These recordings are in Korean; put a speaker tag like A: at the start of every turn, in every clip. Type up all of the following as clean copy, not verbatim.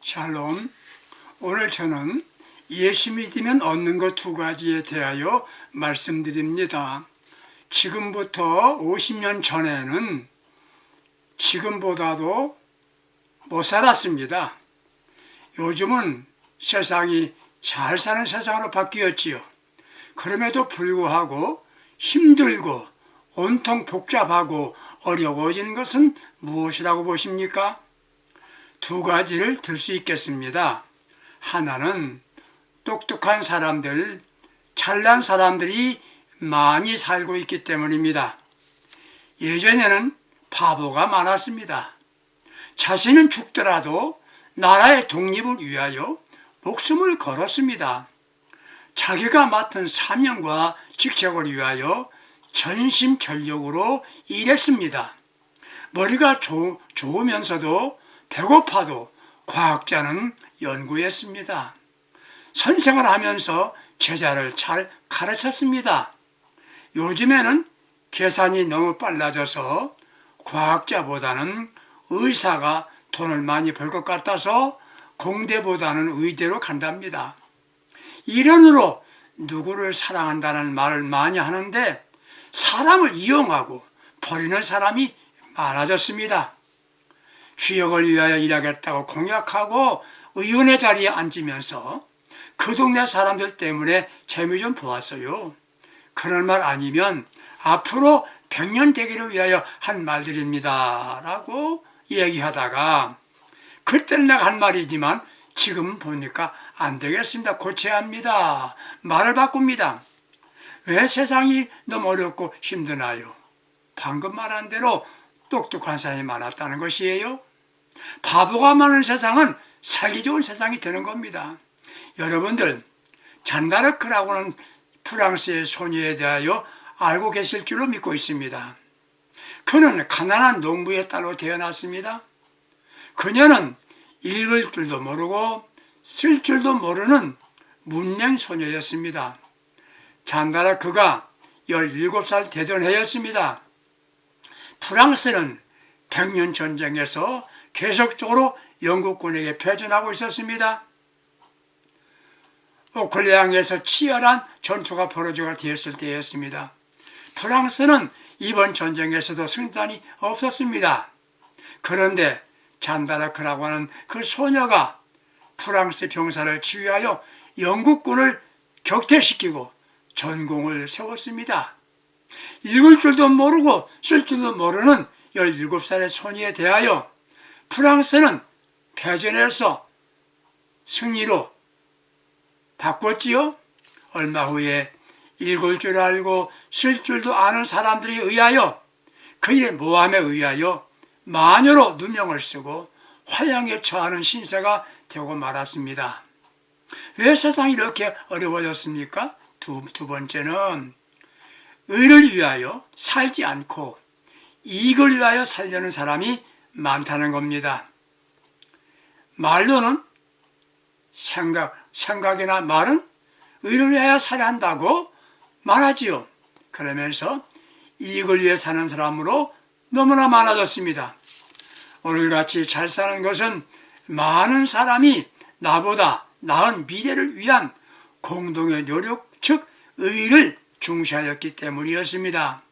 A: 샬롬. 오늘 저는 예수 믿으면 얻는 것 두 가지에 대하여 말씀드립니다. 지금부터 50년 전에는 지금보다도 못 살았습니다. 요즘은 세상이 잘 사는 세상으로 바뀌었지요. 그럼에도 불구하고 힘들고 온통 복잡하고 어려워진 것은 무엇이라고 보십니까? 두 가지를 들 수 있겠습니다. 하나는 똑똑한 사람들, 잘난 사람들이 많이 살고 있기 때문입니다. 예전에는 바보가 많았습니다. 자신은 죽더라도 나라의 독립을 위하여 목숨을 걸었습니다. 자기가 맡은 사명과 직책을 위하여 전심전력으로 일했습니다. 머리가 좋으면서도 배고파도 과학자는 연구했습니다. 선생을 하면서 제자를 잘 가르쳤습니다. 요즘에는 계산이 너무 빨라져서 과학자보다는 의사가 돈을 많이 벌 것 같아서 공대보다는 의대로 간답니다. 이론으로 누구를 사랑한다는 말을 많이 하는데 사람을 이용하고 버리는 사람이 많아졌습니다. 주역을 위하여 일하겠다고 공약하고 의원의 자리에 앉으면서 그 동네 사람들 때문에 재미 좀 보았어요. 그런 말 아니면 앞으로 100년 되기를 위하여 한 말들입니다 라고 얘기하다가 그때는 내가 한 말이지만 지금 보니까 안 되겠습니다. 고쳐야 합니다. 말을 바꿉니다. 왜 세상이 너무 어렵고 힘드나요? 방금 말한 대로 똑똑한 사람이 많았다는 것이에요. 바보가 많은 세상은 살기 좋은 세상이 되는 겁니다. 여러분들, 잔다르크라고 하는 프랑스의 소녀에 대하여 알고 계실 줄로 믿고 있습니다. 그는 가난한 농부의 딸로 태어났습니다. 그녀는 읽을 줄도 모르고 쓸 줄도 모르는 문맹 소녀였습니다. 잔다르크가 17살 되던 해였습니다. 프랑스는 백년 전쟁에서 계속적으로 영국군에게 패전하고 있었습니다. 오클레앙에서 치열한 전투가 벌어지게 되었을 때였습니다. 프랑스는 이번 전쟁에서도 승산이 없었습니다. 그런데 잔다르크라고 하는 그 소녀가 프랑스 병사를 지휘하여 영국군을 격퇴시키고 전공을 세웠습니다. 읽을 줄도 모르고 쓸 줄도 모르는 17살의 소녀에 대하여 프랑스는 패전에서 승리로 바꿨지요. 얼마 후에 읽을 줄 알고 쓸 줄도 아는 사람들에 의하여 그의 모함에 의하여 마녀로 누명을 쓰고 화양에 처하는 신세가 되고 말았습니다. 왜 세상이 이렇게 어려워졌습니까? 두 번째는 의를 위하여 살지 않고 이익을 위하여 살려는 사람이 많다는 겁니다. 말로는 생각이나 말은 의를 위하여 살아야 한다고 말하지요. 그러면서 이익을 위해 사는 사람으로 너무나 많아졌습니다. 오늘같이 잘 사는 것은 많은 사람이 나보다 나은 미래를 위한 공동의 노력, 즉 의를 중시하였기 때문이었습니다.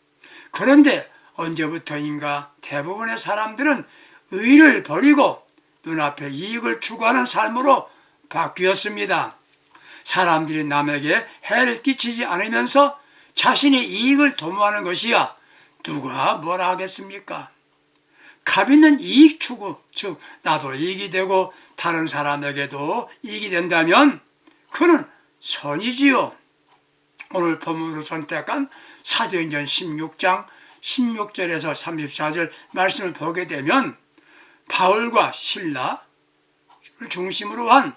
A: 그런데 언제부터인가 대부분의 사람들은 의를 버리고 눈앞에 이익을 추구하는 삶으로 바뀌었습니다. 사람들이 남에게 해를 끼치지 않으면서 자신의 이익을 도모하는 것이야 누가 뭐라 하겠습니까? 값 있는 이익 추구, 즉 나도 이익이 되고 다른 사람에게도 이익이 된다면 그는 선이지요. 오늘 본문으로 선택한 사도행전 16장 16절에서 34절 말씀을 보게 되면 바울과 실라를 중심으로 한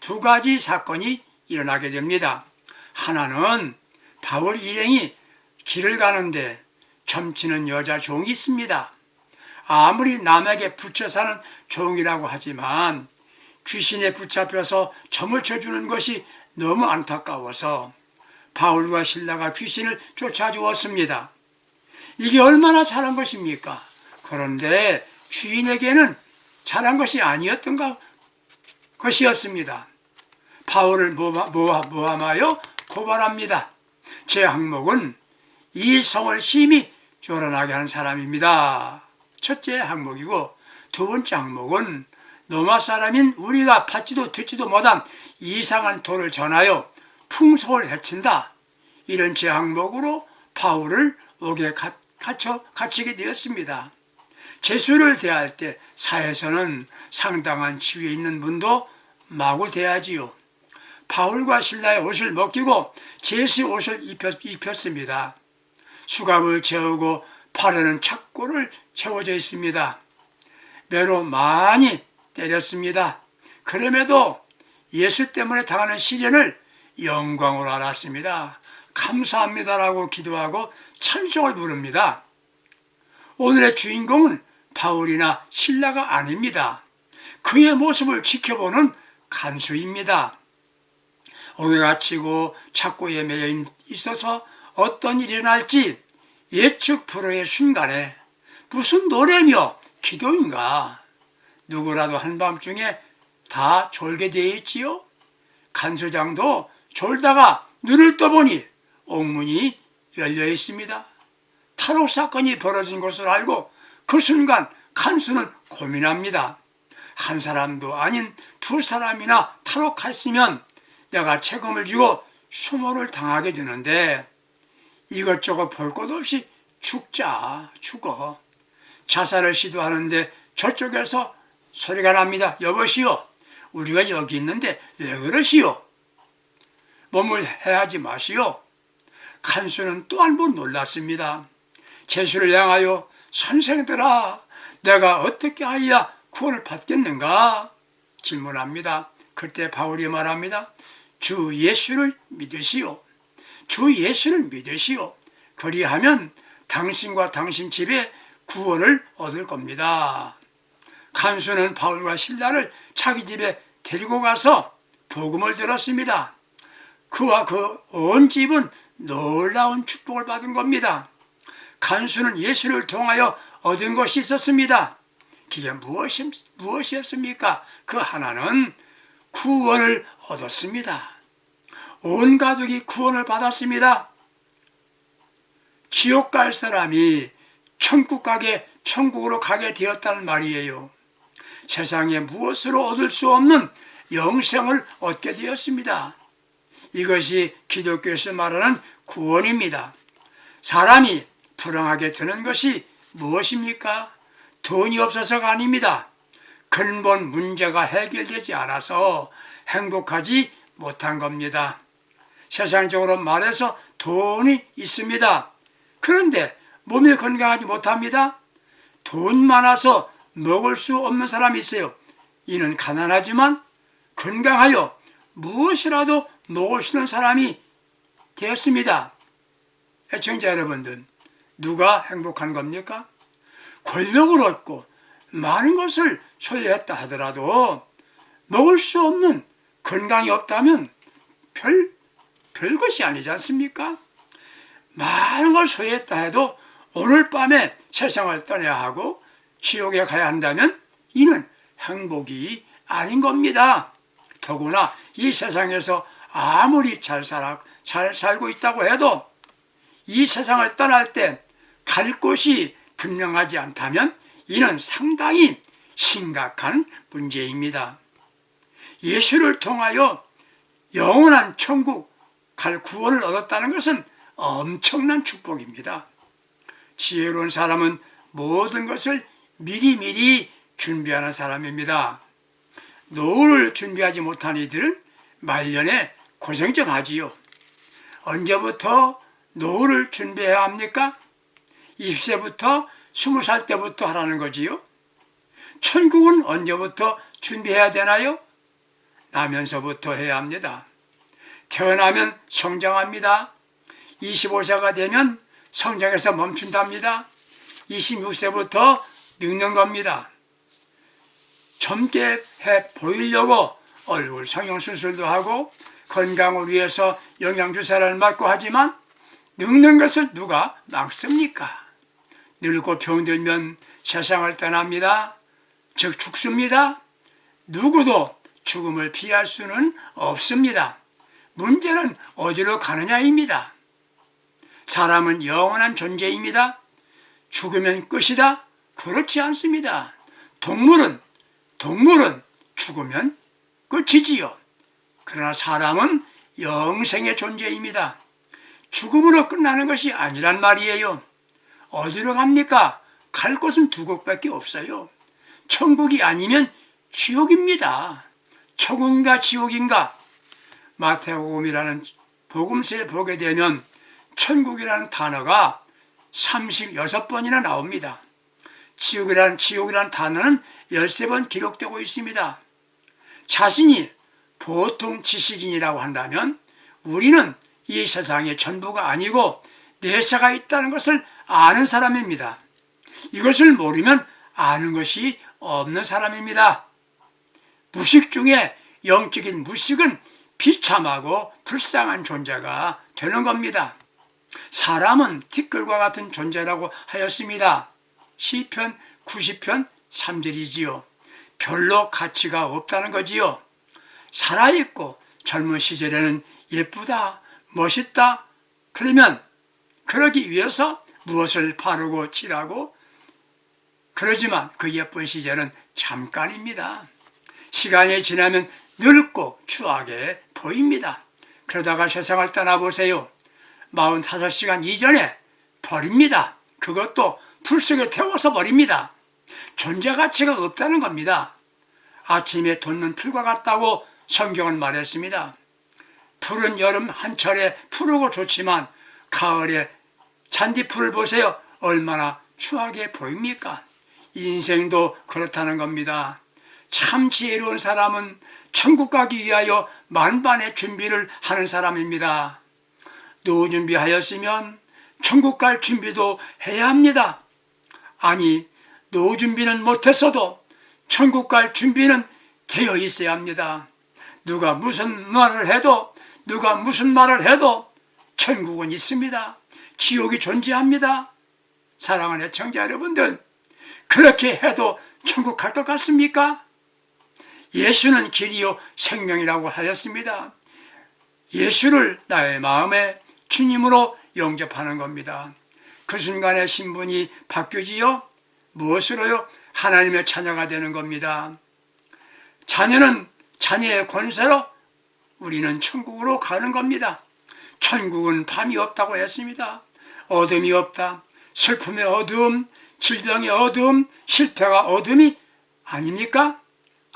A: 두 가지 사건이 일어나게 됩니다. 하나는 바울 일행이 길을 가는데 점치는 여자 종이 있습니다. 아무리 남에게 붙여 사는 종이라고 하지만 귀신에 붙잡혀서 점을 쳐주는 것이 너무 안타까워서 바울과 실라가 귀신을 쫓아주었습니다. 이게 얼마나 잘한 것입니까? 그런데 주인에게는 잘한 것이 아니었던가 것이었습니다. 바울을 모함하여 고발합니다. 제 항목은 이 성을 심히 조련하게 하는 사람입니다. 첫째 항목이고, 두 번째 항목은 로마 사람인 우리가 받지도 듣지도 못한 이상한 도를 전하여 풍속을 해친다. 이런 제 항목으로 바울을 옥에 갇히게 되었습니다. 제수를 대할 때 사회에서는 상당한 지위에 있는 분도 마구 대하지요. 바울과 신라의 옷을 벗기고 제수 옷을 입혔습니다. 수갑을 채우고 팔에는 착고를 채워져 있습니다. 매로 많이 때렸습니다. 그럼에도 예수 때문에 당하는 시련을 영광으로 알았습니다. 감사합니다라고 기도하고 찬송을 부릅니다. 오늘의 주인공은 바울이나 신라가 아닙니다. 그의 모습을 지켜보는 간수입니다. 옥에 갇히고 착고에 매여 있어서 어떤 일이 일어날지 예측 불허의 순간에 무슨 노래며 기도인가, 누구라도 한밤중에 다 졸게 되어 있지요. 간수장도 졸다가 눈을 떠보니 옥문이 열려 있습니다. 탈옥 사건이 벌어진 것을 알고 그 순간 간수는 고민합니다. 한 사람도 아닌 두 사람이나 탈옥했으면 내가 책임을 지고 수모를 당하게 되는데 이것저것 볼 것 없이 죽어. 자살을 시도하는데 저쪽에서 소리가 납니다. 여보시오, 우리가 여기 있는데 왜 그러시오? 몸을 해하지 마시오. 간수는 또 한 번 놀랐습니다. 제수를 향하여 선생들아, 내가 어떻게 하여야 구원을 받겠는가? 질문합니다. 그때 바울이 말합니다. 주 예수를 믿으시오. 주 예수를 믿으시오. 그리하면 당신과 당신 집에 구원을 얻을 겁니다. 간수는 바울과 신라를 자기 집에 데리고 가서 복음을 들었습니다. 그와 그 온 집은 놀라운 축복을 받은 겁니다. 간수는 예수를 통하여 얻은 것이 있었습니다. 그게 무엇이었습니까? 그 하나는 구원을 얻었습니다. 온 가족이 구원을 받았습니다. 지옥 갈 사람이 천국으로 가게 되었다는 말이에요. 세상에 무엇으로 얻을 수 없는 영생을 얻게 되었습니다. 이것이 기독교에서 말하는 구원입니다. 사람이 불행하게 되는 것이 무엇입니까? 돈이 없어서가 아닙니다. 근본 문제가 해결되지 않아서 행복하지 못한 겁니다. 세상적으로 말해서 돈이 있습니다. 그런데 몸이 건강하지 못합니다. 돈 많아서 먹을 수 없는 사람이 있어요. 이는 가난하지만 건강하여 무엇이라도 먹을 수 있는 사람이 되었습니다. 애청자 여러분들, 누가 행복한 겁니까? 권력을 얻고 많은 것을 소유했다 하더라도 먹을 수 없는 건강이 없다면 별 것이 아니지 않습니까? 많은 걸 소유했다 해도 오늘 밤에 세상을 떠나야 하고 지옥에 가야 한다면 이는 행복이 아닌 겁니다. 더구나 이 세상에서 아무리 잘 살고 있다고 해도 이 세상을 떠날 때 갈 곳이 분명하지 않다면 이는 상당히 심각한 문제입니다. 예수를 통하여 영원한 천국 갈 구원을 얻었다는 것은 엄청난 축복입니다. 지혜로운 사람은 모든 것을 미리미리 준비하는 사람입니다. 노후를 준비하지 못한 이들은 말년에 고생 좀 하지요. 언제부터 노후를 준비해야 합니까? 20세부터 20살 때부터 하라는 거지요. 천국은 언제부터 준비해야 되나요? 나면서부터 해야 합니다. 태어나면 성장합니다. 25세가 되면 성장해서 멈춘답니다. 26세부터 늙는 겁니다. 젊게 해 보이려고 얼굴 성형수술도 하고 건강을 위해서 영양주사를 맞고 하지만 늙는 것을 누가 막습니까? 늙고 병들면 세상을 떠납니다. 즉 죽습니다. 누구도 죽음을 피할 수는 없습니다. 문제는 어디로 가느냐입니다. 사람은 영원한 존재입니다. 죽으면 끝이다? 그렇지 않습니다. 동물은 죽으면 끝이지요. 그러나 사람은 영생의 존재입니다. 죽음으로 끝나는 것이 아니란 말이에요. 어디로 갑니까? 갈 곳은 두 곳밖에 없어요. 천국이 아니면 지옥입니다. 천국인가 지옥인가? 마태복음이라는 복음서에 보게 되면 천국이라는 단어가 36번이나 나옵니다. 지옥이라는 단어는 13번 기록되고 있습니다. 자신이 보통 지식인이라고 한다면 우리는 이 세상의 전부가 아니고 내세가 있다는 것을 아는 사람입니다. 이것을 모르면 아는 것이 없는 사람입니다. 무식 중에 영적인 무식은 비참하고 불쌍한 존재가 되는 겁니다. 사람은 티끌과 같은 존재라고 하였습니다. 시편 90편 3절이지요. 별로 가치가 없다는 거지요. 살아있고 젊은 시절에는 예쁘다, 멋있다. 그러면 그러기 위해서 무엇을 바르고 칠하고 그러지만 그 예쁜 시절은 잠깐입니다. 시간이 지나면 늙고 추하게 보입니다. 그러다가 세상을 떠나보세요. 45시간 이전에 버립니다. 그것도 불 속에 태워서 버립니다. 존재 가치가 없다는 겁니다. 아침에 돋는 풀과 같다고 성경은 말했습니다. 푸른 여름 한철에 푸르고 좋지만 가을에 잔디풀을 보세요. 얼마나 추하게 보입니까? 인생도 그렇다는 겁니다. 참 지혜로운 사람은 천국 가기 위하여 만반의 준비를 하는 사람입니다. 노후 준비하였으면 천국 갈 준비도 해야 합니다. 아니, 노후 준비는 못했어도 천국 갈 준비는 되어 있어야 합니다. 누가 무슨 말을 해도 천국은 있습니다. 지옥이 존재합니다. 사랑하는 애청자 여러분들, 그렇게 해도 천국 갈 것 같습니까? 예수는 길이요 생명이라고 하였습니다. 예수를 나의 마음에 주님으로 영접하는 겁니다. 그 순간에 신분이 바뀌지요. 무엇으로요? 하나님의 자녀가 되는 겁니다. 자녀는 자녀의 권세로 우리는 천국으로 가는 겁니다. 천국은 밤이 없다고 했습니다. 어둠이 없다. 슬픔의 어둠, 질병의 어둠, 실패가 어둠이 아닙니까?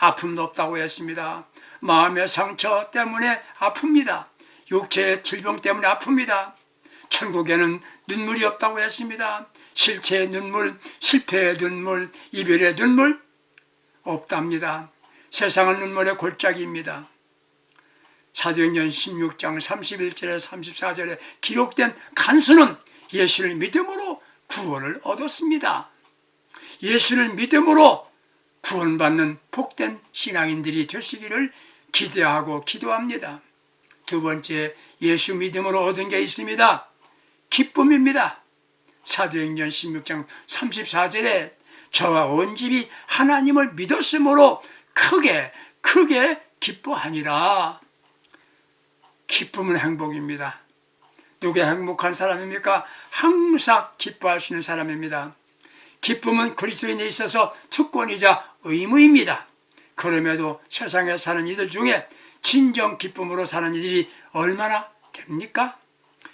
A: 아픔도 없다고 했습니다. 마음의 상처 때문에 아픕니다. 육체의 질병 때문에 아픕니다. 천국에는 눈물이 없다고 했습니다. 실체의 눈물, 실패의 눈물, 이별의 눈물 없답니다. 세상은 눈물의 골짜기입니다. 사도행전 16장 31절에 34절에 기록된 간수는 예수를 믿음으로 구원을 얻었습니다. 예수를 믿음으로 구원받는 복된 신앙인들이 되시기를 기대하고 기도합니다. 두 번째, 예수 믿음으로 얻은 게 있습니다. 기쁨입니다. 사도행전 16장 34절에 저와 온 집이 하나님을 믿었으므로 크게 기뻐하니라. 기쁨은 행복입니다. 누가 행복한 사람입니까? 항상 기뻐할 수 있는 사람입니다. 기쁨은 그리스도인에 있어서 특권이자 의무입니다. 그럼에도 세상에 사는 이들 중에 진정 기쁨으로 사는 이들이 얼마나 됩니까?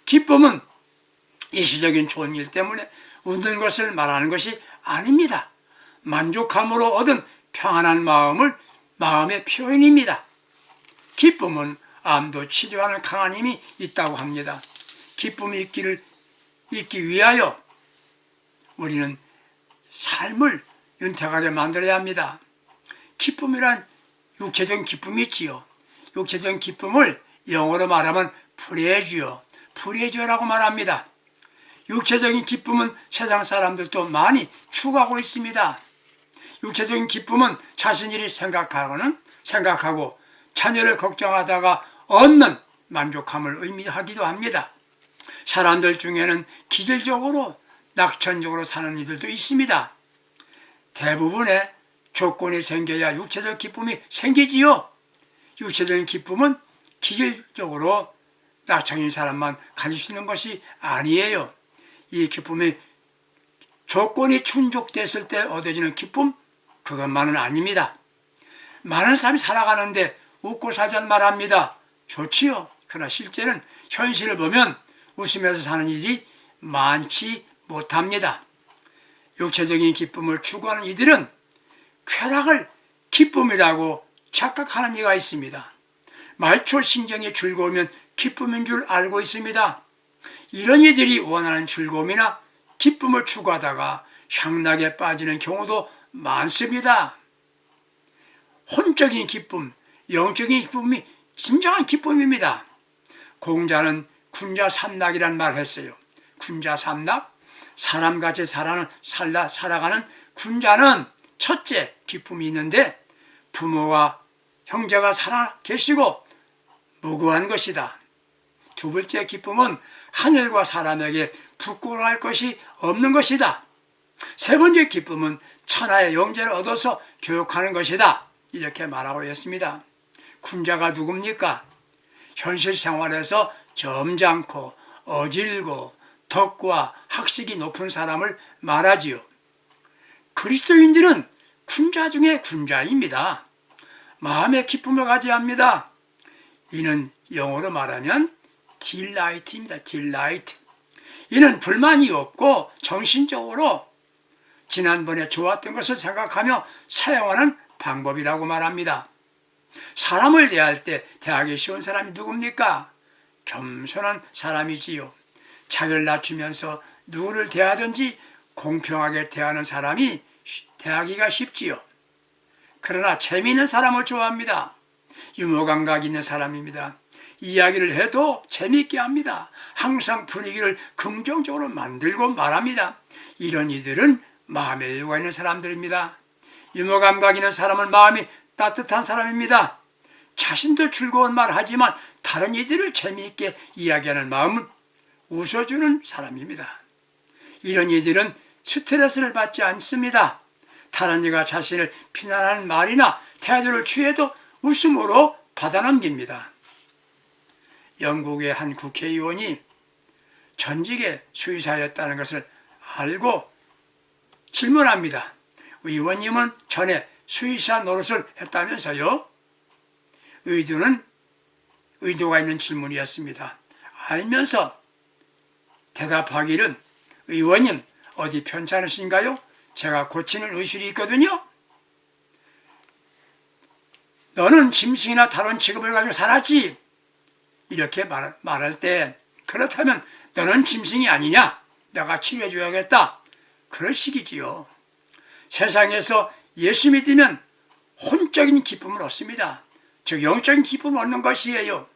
A: 기쁨은 일시적인 좋은 일 때문에 웃는 것을 말하는 것이 아닙니다. 만족함으로 얻은 평안한 마음의 표현입니다. 기쁨은 암도 치료하는 강한 힘이 있다고 합니다. 기쁨이 있기 위하여 우리는 삶을 윤택하게 만들어야 합니다. 기쁨이란 육체적인 기쁨이 있지요. 육체적인 기쁨을 영어로 말하면 pleasure라고 말합니다. 육체적인 기쁨은 세상 사람들도 많이 추구하고 있습니다. 육체적인 기쁨은 자신 일이 생각하고 자녀를 걱정하다가 얻는 만족함을 의미하기도 합니다. 사람들 중에는 기질적으로 낙천적으로 사는 이들도 있습니다. 대부분의 조건이 생겨야 육체적 기쁨이 생기지요. 육체적인 기쁨은 기질적으로 낙천인 사람만 가질 수 있는 것이 아니에요. 이 기쁨이 조건이 충족됐을 때 얻어지는 기쁨, 그것만은 아닙니다. 많은 사람이 살아가는데 웃고 살자는 말합니다. 좋지요. 그러나 실제는 현실을 보면 웃으면서 사는 일이 많지 못합니다. 육체적인 기쁨을 추구하는 이들은 쾌락을 기쁨이라고 착각하는 이가 있습니다. 말초 신경이 즐거우면 기쁨인 줄 알고 있습니다. 이런 이들이 원하는 즐거움이나 기쁨을 추구하다가 향락에 빠지는 경우도 많습니다. 혼적인 기쁨, 영적인 기쁨이 진정한 기쁨입니다. 공자는 군자삼락이란 말을 했어요. 군자삼락, 사람같이 살아가는 군자는 첫째 기쁨이 있는데 부모와 형제가 살아 계시고 무고한 것이다. 두 번째 기쁨은 하늘과 사람에게 부끄러워할 것이 없는 것이다. 세 번째 기쁨은 천하의 영재를 얻어서 교육하는 것이다. 이렇게 말하고 있습니다. 군자가 누굽니까? 현실 생활에서 점잖고 어질고 덕과 학식이 높은 사람을 말하지요. 그리스도인들은 군자 중에 군자입니다. 마음의 기쁨을 가져야 합니다. 이는 영어로 말하면 딜라이트입니다. 딜라이트. 이는 불만이 없고 정신적으로 지난번에 좋았던 것을 생각하며 사용하는 방법이라고 말합니다. 사람을 대할 때 대하기 쉬운 사람이 누굽니까? 겸손한 사람이지요. 자기를 낮추면서 누구를 대하든지 공평하게 대하는 사람이 대하기가 쉽지요. 그러나 재미있는 사람을 좋아합니다. 유머감각 있는 사람입니다. 이야기를 해도 재미있게 합니다. 항상 분위기를 긍정적으로 만들고 말합니다. 이런 이들은 마음의 여유가 있는 사람들입니다. 유머감각 있는 사람은 마음이 따뜻한 사람입니다. 자신도 즐거운 말을 하지만 다른 이들을 재미있게 이야기하는 마음은 웃어주는 사람입니다. 이런 이들은 스트레스를 받지 않습니다. 다른 이가 자신을 비난하는 말이나 태도를 취해도 웃음으로 받아넘깁니다. 영국의 한 국회의원이 전직에 수의사였다는 것을 알고 질문합니다. 의원님은 전에 수의사 노릇을 했다면서요? 의도가 있는 질문이었습니다. 알면서 대답하기를 의원님 어디 편찮으신가요? 제가 고치는 의술이 있거든요. 너는 짐승이나 다른 직업을 가지고 살았지. 이렇게 말할 때 그렇다면 너는 짐승이 아니냐? 내가 치료해 줘야겠다. 그럴 식이지요. 세상에서 예수 믿으면 혼적인 기쁨을 얻습니다. 즉 영적인 기쁨을 얻는 것이에요.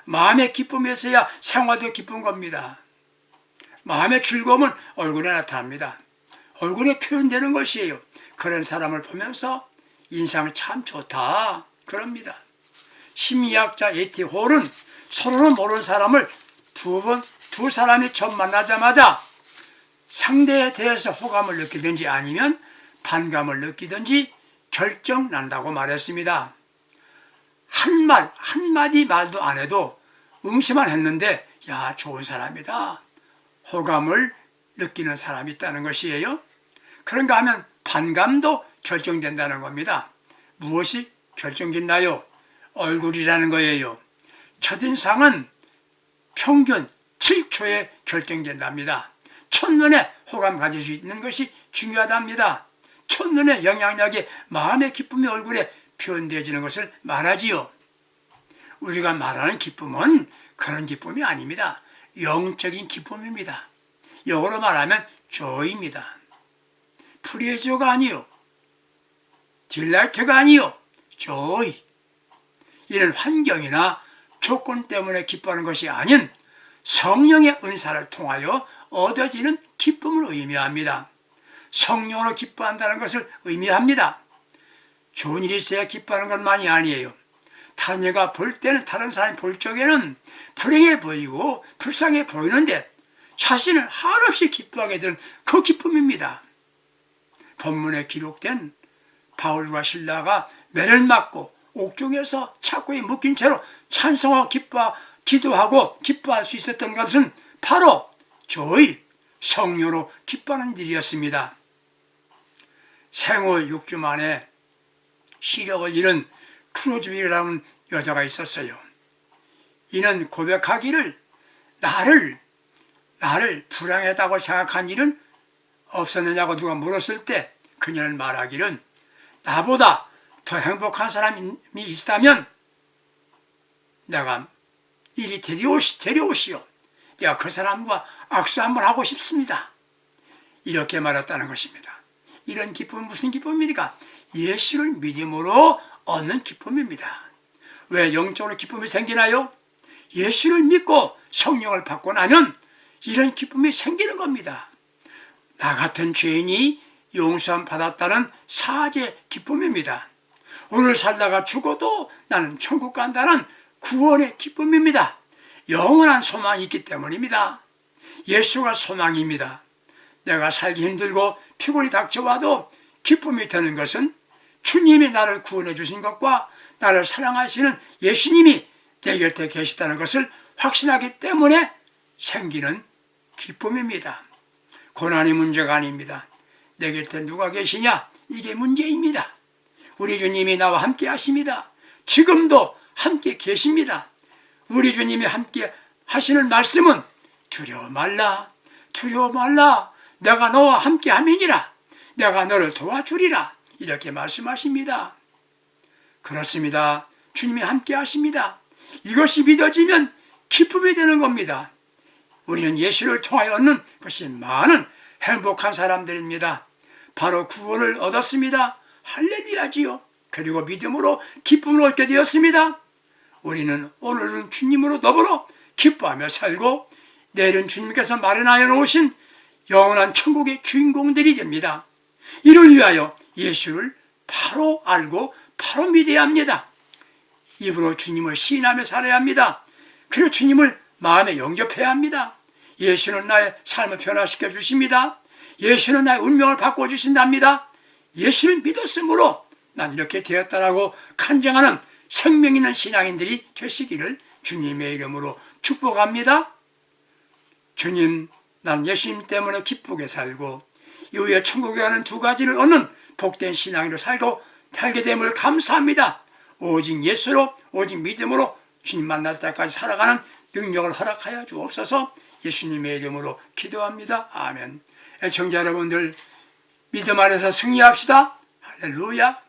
A: 마음의 기쁨에서야 생활도 기쁜 겁니다. 마음의 즐거움은 얼굴에 나타납니다. 얼굴에 표현되는 것이에요. 그런 사람을 보면서 인상 참 좋다 그럽니다. 심리학자 에티 홀은 서로는 모르는 사람을 두 사람이 처음 만나자마자 상대에 대해서 호감을 느끼든지 아니면 반감을 느끼든지 결정난다고 말했습니다. 한마디 말도 안 해도 응시만 했는데 야 좋은 사람이다. 호감을 느끼는 사람이 있다는 것이에요. 그런가 하면 반감도 결정된다는 겁니다. 무엇이 결정된나요? 얼굴이라는 거예요. 첫인상은 평균 7초에 결정된답니다. 첫눈에 호감 가질 수 있는 것이 중요하답니다. 첫눈에 영향력이 마음의 기쁨이 얼굴에 표현되어지는 것을 말하지요. 우리가 말하는 기쁨은 그런 기쁨이 아닙니다. 영적인 기쁨입니다. 영어로 말하면 joy입니다. 플레저가 아니요. 딜라이트가 아니요. joy. 이는 환경이나 조건 때문에 기뻐하는 것이 아닌 성령의 은사를 통하여 얻어지는 기쁨을 의미합니다. 성령으로 기뻐한다는 것을 의미합니다. 좋은 일이 있어야 기뻐하는 것만이 아니에요. 다른 이가 볼 때는 다른 사람이 볼 적에는 불행해 보이고 불쌍해 보이는데 자신을 한없이 기뻐하게 되는 그 기쁨입니다. 본문에 기록된 바울과 실라가 매를 맞고 옥중에서 착고에 묶인 채로 찬송하고 기도하고 기뻐할 수 있었던 것은 바로 저의 성령으로 기뻐하는 일이었습니다. 생후 6주 만에 시력을 잃은 크루즈빌이라는 여자가 있었어요. 이는 고백하기를 나를 불행하다고 생각한 일은 없었느냐고 누가 물었을 때 그녀는 말하기를 나보다 더 행복한 사람이 있다면 내가 이리 데려오시오. 내가 그 사람과 악수 한번 하고 싶습니다. 이렇게 말했다는 것입니다. 이런 기쁨은 무슨 기쁨입니까? 예수를 믿음으로 얻는 기쁨입니다. 왜 영적으로 기쁨이 생기나요? 예수를 믿고 성령을 받고 나면 이런 기쁨이 생기는 겁니다. 나 같은 죄인이 용서함 받았다는 사죄 기쁨입니다. 오늘 살다가 죽어도 나는 천국 간다는 구원의 기쁨입니다. 영원한 소망이 있기 때문입니다. 예수가 소망입니다. 내가 살기 힘들고 피곤이 닥쳐와도 기쁨이 되는 것은 주님이 나를 구원해 주신 것과 나를 사랑하시는 예수님이 내 곁에 계시다는 것을 확신하기 때문에 생기는 기쁨입니다. 고난이 문제가 아닙니다. 내 곁에 누가 계시냐? 이게 문제입니다. 우리 주님이 나와 함께 하십니다. 지금도 함께 계십니다. 우리 주님이 함께 하시는 말씀은 두려워 말라, 두려워 말라. 내가 너와 함께 함이니라. 내가 너를 도와주리라. 이렇게 말씀하십니다. 그렇습니다. 주님이 함께 하십니다. 이것이 믿어지면 기쁨이 되는 겁니다. 우리는 예수를 통하여 얻는 것이 많은 행복한 사람들입니다. 바로 구원을 얻었습니다. 할렐루야지요. 그리고 믿음으로 기쁨을 얻게 되었습니다. 우리는 오늘은 주님으로 더불어 기뻐하며 살고 내일은 주님께서 마련하여 놓으신 영원한 천국의 주인공들이 됩니다. 이를 위하여 예수를 바로 알고 바로 믿어야 합니다. 입으로 주님을 시인하며 살아야 합니다. 그리고 주님을 마음에 영접해야 합니다. 예수는 나의 삶을 변화시켜 주십니다. 예수는 나의 운명을 바꿔주신답니다. 예수를 믿었으므로 난 이렇게 되었다라고 간증하는 생명 있는 신앙인들이 되시기를 주님의 이름으로 축복합니다. 주님, 난 예수님 때문에 기쁘게 살고 이후에 천국에 가는 두 가지를 얻는 복된 신앙으로 살게 됨을 감사합니다. 오직 예수로, 오직 믿음으로 주님 만날 때까지 살아가는 능력을 허락하여 주옵소서. 예수님의 이름으로 기도합니다. 아멘. 애청자 여러분들, 믿음 안에서 승리합시다. 할렐루야.